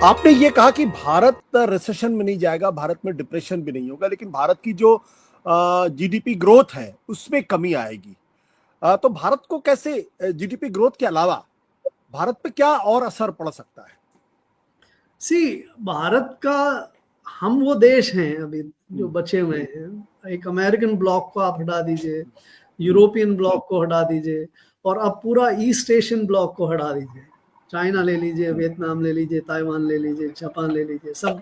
आपने ये कहा कि भारत रिसेशन में नहीं जाएगा, भारत में डिप्रेशन भी नहीं होगा, लेकिन भारत की जो जीडीपी ग्रोथ है उसमें कमी आएगी। तो भारत को कैसे, जीडीपी ग्रोथ के अलावा भारत पे क्या और असर पड़ सकता है? सी भारत का, हम वो देश हैं अभी जो बचे हुए हैं। एक अमेरिकन ब्लॉक को आप हटा दीजिए, यूरोपियन ब्लॉक को हटा दीजिए, और अब पूरा ईस्ट एशियन ब्लॉक को हटा दीजिए। चाइना ले लीजिए, वियतनाम ले लीजिए, ताइवान ले लीजिए, जापान ले लीजिए, सब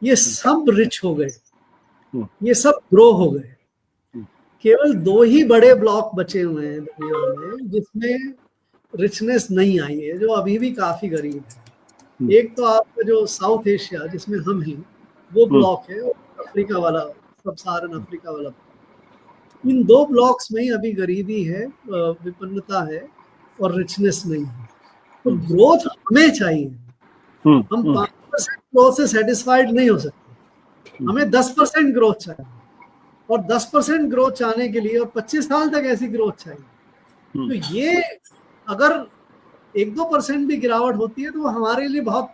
ये सब रिच हो गए, ये सब ग्रो हो गए। केवल दो ही बड़े ब्लॉक बचे हुए हैं दुनिया में जिसमें रिचनेस नहीं आई है, जो अभी भी काफी गरीब है। एक तो आपका जो साउथ एशिया जिसमें हम हैं वो ब्लॉक है, और अफ्रीका वाला, सब सहारन अफ्रीका वाला। इन दो ब्लॉक्स में ही अभी गरीबी है, विपन्नता है, और रिचनेस नहीं है। तो ग्रोथ हमें चाहिए। हम 5% ग्रोथ से सेटिस्फाइड नहीं हो सकते, हमें 10% ग्रोथ चाहिए, और 10% ग्रोथ चाहने के लिए और 25 साल तक ऐसी ग्रोथ चाहिए। तो ये अगर 1-2% भी गिरावट होती है तो वो हमारे लिए बहुत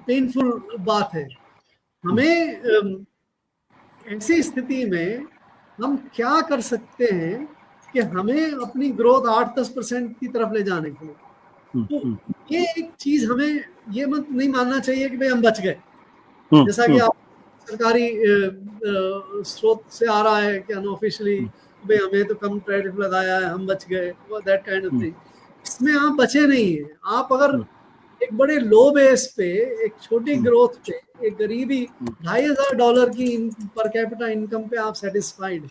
पेनफुल बात है। हमें ऐसी स्थिति में हम क्या कर सकते हैं कि हमें अपनी ग्रोथ 8-10% की तरफ ले जाने के लिए, तो ये एक चीज हमें ये मत नहीं मानना चाहिए कि भाई हम बच गए, जैसा कि आप सरकारी स्रोत से आ रहा है कि अनऑफिशियली भाई हमें तो कम टैरिफ लगाया है, हम बच गए, दैट काइंड ऑफ थिंग। इसमें आप बचे नहीं है। आप अगर एक बड़े लो बेस पे, एक छोटी ग्रोथ पे, एक गरीबी $2,500 की पर कैपिटा इनकम पे आप सेटिस्फाइड,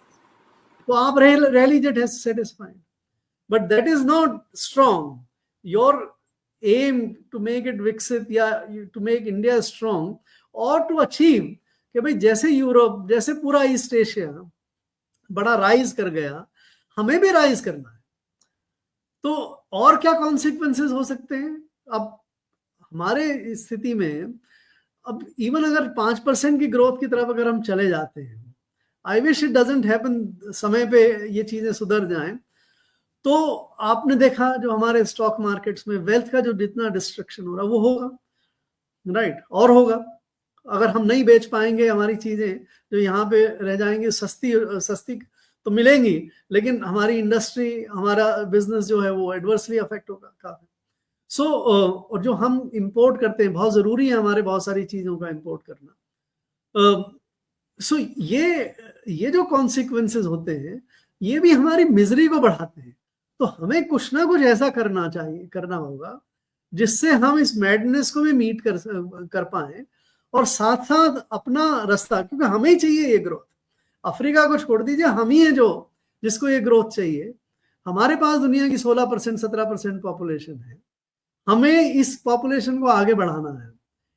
तो आप रह लीजिए satisfied, but that is not strong. Your aim to make it विकसित, या टू मेक इंडिया स्ट्रॉन्ग, और टू अचीव कि भाई जैसे यूरोप, जैसे पूरा ईस्ट एशिया बड़ा राइज कर गया, हमें भी राइज करना है। तो और क्या कॉन्सिक्वेंसेस हो सकते हैं अब हमारे स्थिति में? अब इवन अगर 5% की ग्रोथ की तरफ अगर हम चले जाते हैं, I wish it doesn't happen, समय पे ये चीजें सुधर जाएं, तो आपने देखा जो हमारे स्टॉक मार्केट्स में वेल्थ का जो जितना डिस्ट्रक्शन हो रहा है वो होगा, राइट, और होगा। अगर हम नहीं बेच पाएंगे हमारी चीजें, जो यहाँ पे रह जाएंगी, सस्ती सस्ती तो मिलेंगी, लेकिन हमारी इंडस्ट्री, हमारा बिजनेस जो है वो एडवर्सली अफेक्ट होगा काफी। सो और जो हम इंपोर्ट करते हैं, बहुत जरूरी है हमारे बहुत सारी चीजों का इंपोर्ट करना। सो ये जो कॉन्सिक्वेंसेस होते हैं, ये भी हमारी मिजरी को बढ़ाते हैं। तो हमें कुछ ना कुछ ऐसा करना चाहिए, करना होगा, जिससे हम इस मैडनेस को भी मीट कर पाए, और साथ साथ अपना रास्ता, क्योंकि हमें ही चाहिए ये ग्रोथ। अफ्रीका को छोड़ दीजिए, हम ही है जो जिसको ये ग्रोथ चाहिए। हमारे पास दुनिया की 16% 17% पॉपुलेशन है, हमें इस पॉपुलेशन को आगे बढ़ाना है,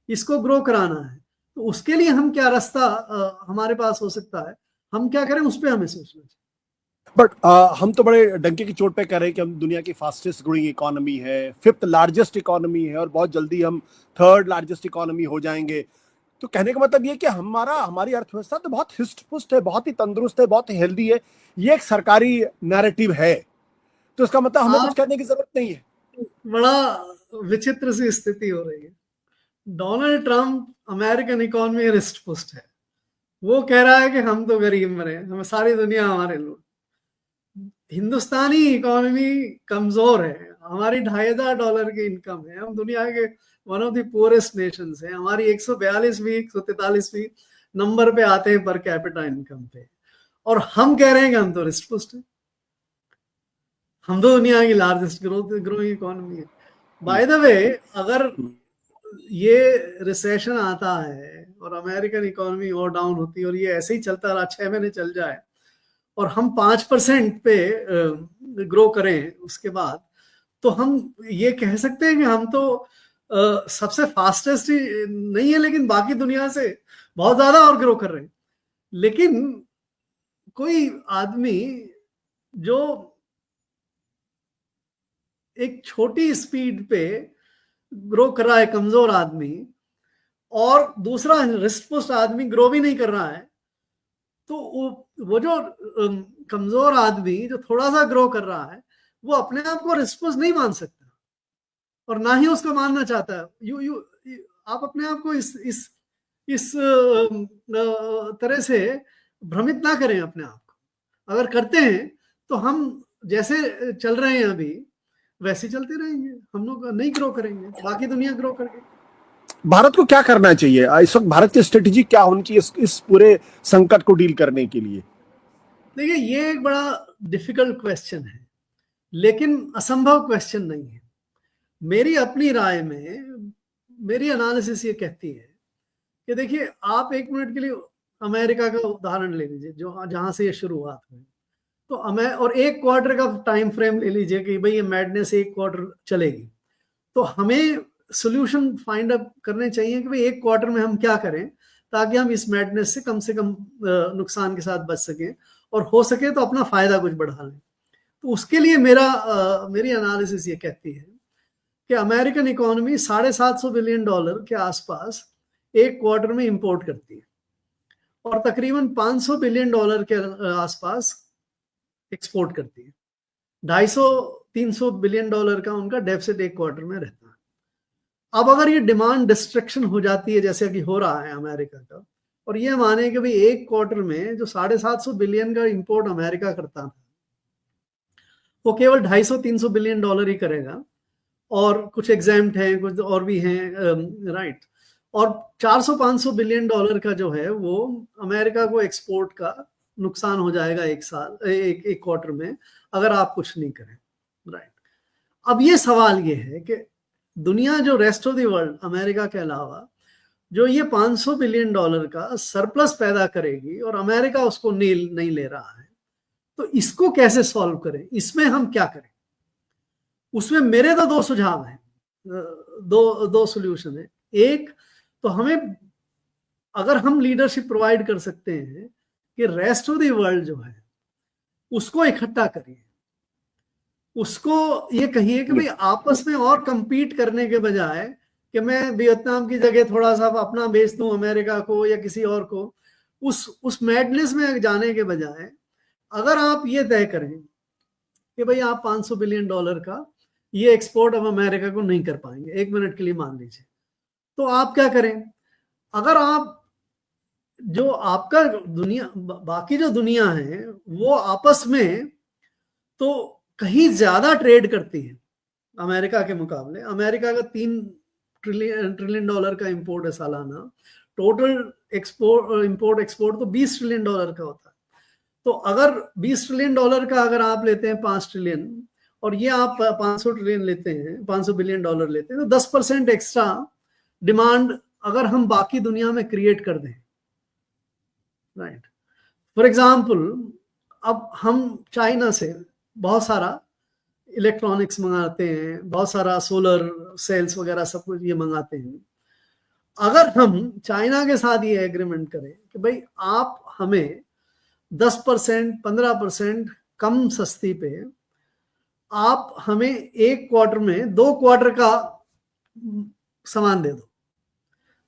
इसको ग्रो कराना है। तो उसके लिए हम क्या रास्ता हमारे पास हो सकता है, हम क्या करें, उस पर हमें सोचना चाहिए। बट हम तो बड़े डंके की चोट पे कह रहे हैं कि हम दुनिया की फास्टेस्ट ग्रोइंग इकोनॉमी है, 5th लार्जेस्ट इकोनॉमी है, और बहुत जल्दी हम 3rd लार्जेस्ट इकोनॉमी हो जाएंगे। तो कहने का मतलब ये कि हमारी अर्थव्यवस्था तो बहुत हिस्ट पुस्ट है, बहुत ही तंदुरुस्त है, बहुत ही हेल्दी है। ये एक सरकारी नैरेटिव है, तो इसका मतलब हमें कुछ आप, कहने की जरूरत नहीं है। बड़ा विचित्र सी स्थिति हो रही है। Donald Trump American economy wrist पुस्ट है, वो कह रहा है कि हम तो गरीब मरे, हम सारी दुनिया हमारे लोग। हिंदुस्तानी इकोनॉमी कमजोर है, हमारी $2,500 की इनकम है, हम दुनिया के one of the poorest Nations हैं। हमारी 142वीं 143वीं नंबर पे आते हैं पर कैपिटा इनकम पे, और हम कह रहे हैं कि हम तो रिस्ट पुस्ट है, हम तो दुनिया की लार्जेस्ट ग्रोइंग इकोनॉमी है। बाय द वे, अगर ये रिसेशन आता है और अमेरिकन इकोनॉमी और डाउन होती है, और ये ऐसे ही चलता रहा, 6 महीने चल जाए, और हम 5% पे ग्रो करें उसके बाद, तो हम ये कह सकते हैं कि हम तो सबसे फास्टेस्ट ही नहीं है, लेकिन बाकी दुनिया से बहुत ज्यादा और ग्रो कर रहे हैं। लेकिन कोई आदमी जो एक छोटी स्पीड पे ग्रो कर रहा है, कमजोर आदमी, और दूसरा रिस्ट पुस्ट आदमी ग्रो भी नहीं कर रहा है, तो वो जो कमजोर आदमी जो थोड़ा सा ग्रो कर रहा है, वो अपने आप को रिस्ट पुस्ट नहीं मान सकता। और ना ही उसको मानना चाहता है। आप अपने आप को इस तरह से भ्रमित ना करें अपने आप को। अगर करते हैं तो हम जैसे चल रहे हैं अभी वैसे चलते रहेंगे, हम लोग नहीं ग्रो करेंगे, बाकी दुनिया ग्रो करेगी। भारत को क्या करना चाहिए इस वक्त? भारत की स्ट्रेटेजी क्या होनी चाहिए इस पूरे संकट को डील करने के लिए? देखिए, ये एक बड़ा डिफिकल्ट क्वेश्चन है, लेकिन असंभव क्वेश्चन नहीं है। मेरी अपनी राय में मेरी एनालिसिस ये कहती है कि देखिए, आप एक मिनट के लिए अमेरिका का उदाहरण ले लीजिए, जो जहां से ये शुरुआत हुई। तो और एक क्वार्टर का टाइम फ्रेम ले लीजिए कि भाई ये मैडनेस एक क्वार्टर चलेगी। तो हमें सोल्यूशन फाइंड अप करने चाहिए कि भाई एक क्वार्टर में हम क्या करें ताकि हम इस मैडनेस से कम नुकसान के साथ बच सकें, और हो सके तो अपना फायदा कुछ बढ़ा लें। तो उसके लिए मेरी एनालिसिस ये कहती है कि अमेरिकन इकोनॉमी $750 बिलियन के आसपास एक क्वार्टर में इंपोर्ट करती है, और तकरीबन $500 बिलियन के आसपास एक्सपोर्ट करती है। 250-300 बिलियन का उनका डेफिसिट एक क्वार्टर में रहता है। अब अगर ये डिमांड डिस्ट्रक्शन हो जाती है जैसे कि हो रहा है अमेरिका का, और ये माने कि भाई एक क्वार्टर में जो $750 बिलियन का इंपोर्ट अमेरिका करता था वो केवल 250-300 बिलियन ही करेगा, और कुछ एग्जाम्प्ट हैं, कुछ और भी हैं, राइट। और 400-500 बिलियन डॉलर का जो है वो अमेरिका को एक्सपोर्ट का नुकसान हो जाएगा एक क्वार्टर में, अगर आप कुछ नहीं करें, राइट। अब ये सवाल ये है कि दुनिया जो rest of the world America के अलावा जो ये $500 बिलियन का सरप्लस पैदा करेगी और अमेरिका उसको नहीं ले रहा है, तो इसको कैसे सॉल्व करें, इसमें हम क्या करें? उसमें मेरे तो दो सुझाव हैं, दो सॉल्यूशन है। एक तो हमें, अगर हम लीडरशिप प्रोवाइड कर सकते हैं कि रेस्ट ऑफ द वर्ल्ड जो है उसको इकट्ठा करिए, उसको ये कहिए कि भाई आपस में और कंपीट करने के बजाय कि मैं वियतनाम की जगह थोड़ा सा अपना बेच दूं अमेरिका को या किसी और को, उस मैडनेस में जाने के बजाय अगर आप ये तय करें कि भाई आप $500 बिलियन का ये एक्सपोर्ट अब अमेरिका को नहीं कर पाएंगे, एक मिनट के लिए मान लीजिए, तो आप क्या करें? अगर आप जो आपका दुनिया, बाकी जो दुनिया है वो आपस में तो कहीं ज्यादा ट्रेड करती है अमेरिका के मुकाबले। अमेरिका का $3 ट्रिलियन का इंपोर्ट है सालाना, टोटल इंपोर्ट एक्सपोर्ट तो $20 ट्रिलियन का होता है। तो अगर $20 ट्रिलियन का अगर आप लेते हैं 5 ट्रिलियन और ये आप 500 ट्रिलियन लेते हैं, $500 बिलियन लेते हैं, तो 10% एक्स्ट्रा डिमांड अगर हम बाकी दुनिया में क्रिएट कर दें, राइट। फॉर एग्जाम्पल, अब हम चाइना से बहुत सारा इलेक्ट्रॉनिक्स मंगाते हैं, बहुत सारा सोलर सेल्स वगैरह सब कुछ ये मंगाते हैं। अगर हम चाइना के साथ ये एग्रीमेंट करें कि भाई आप हमें 10%, 15% कम सस्ती पे आप हमें एक क्वार्टर में 2 क्वार्टर का सामान दे दो,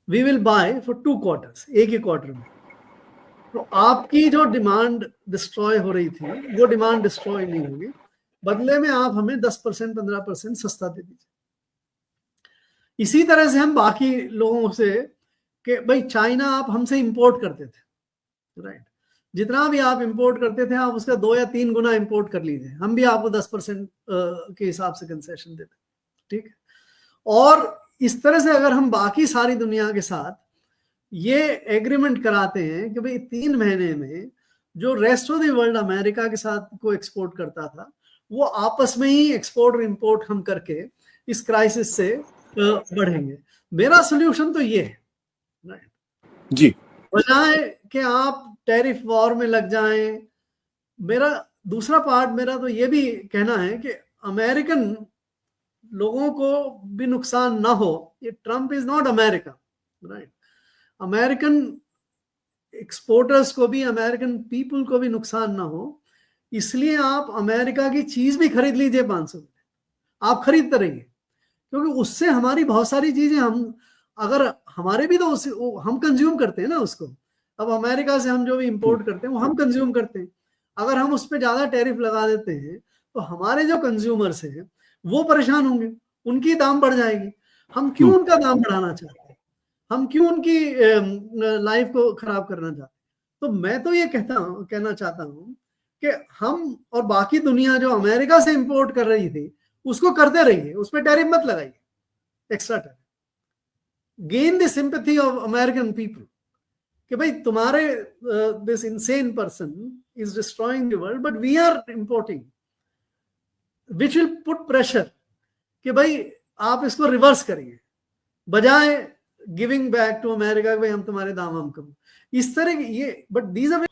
we will buy for 2 quarters, एक ही क्वार्टर में। तो आपकी जो डिमांड डिस्ट्रॉय हो रही थी वो डिमांड डिस्ट्रॉय नहीं होगी, बदले में आप हमें 10%, 15% सस्ता दे दीजिए। इसी तरह से हम बाकी लोगों से कि भाई चाइना आप हमसे इंपोर्ट करते थे, राइट, जितना भी आप इंपोर्ट करते थे आप उसका 2 या 3 गुना इंपोर्ट कर लीजिए, हम भी आपको 10% के हिसाब से कंसेशन देते, ठीक है। और इस तरह से अगर हम बाकी सारी दुनिया के साथ ये एग्रीमेंट कराते हैं कि भाई 3 महीने में जो rest of the world America के साथ को एक्सपोर्ट करता था वो आपस में ही एक्सपोर्ट और इंपोर्ट हम करके इस क्राइसिस से बढ़ेंगे। मेरा सोल्यूशन तो ये है, राइट जी, बजाय कि आप टैरिफ वॉर में लग जाएं। मेरा दूसरा पार्ट मेरा तो ये भी कहना है कि अमेरिकन लोगों को भी नुकसान ना हो। ये Trump is not America, right. American exporters को भी, अमेरिकन पीपल को भी नुकसान ना हो, इसलिए आप अमेरिका की चीज भी खरीद लीजिए 500 में, आप खरीदते रहिए, क्योंकि उससे हमारी बहुत सारी चीजें हम, अगर हमारे भी तो हम कंज्यूम करते हैं ना उसको। अब अमेरिका से हम जो भी इंपोर्ट करते हैं वो हम कंज्यूम करते हैं, अगर हम उस पर ज्यादा टैरिफ लगा देते हैं तो हमारे जो कंज्यूमर्स हैं वो परेशान होंगे, उनकी दाम बढ़ जाएगी। हम क्यों उनका दाम बढ़ाना चाहते हैं? हम क्यों उनकी लाइफ को खराब करना चाहते हैं? तो मैं तो ये कहना चाहता हूँ कि हम और बाकी दुनिया जो अमेरिका से इंपोर्ट कर रही थी उसको करते रहिए, उस पर टैरिफ मत लगाइए, extra tariff. Gain the sympathy of American people कि भाई तुम्हारे this insane person is destroying the world but we are importing, which will put pressure कि भाई आप इसको रिवर्स करिए, बजाय गिविंग बैक टू अमेरिका भाई हम तुम्हारे दाम हम कम, इस तरह की ये। But these are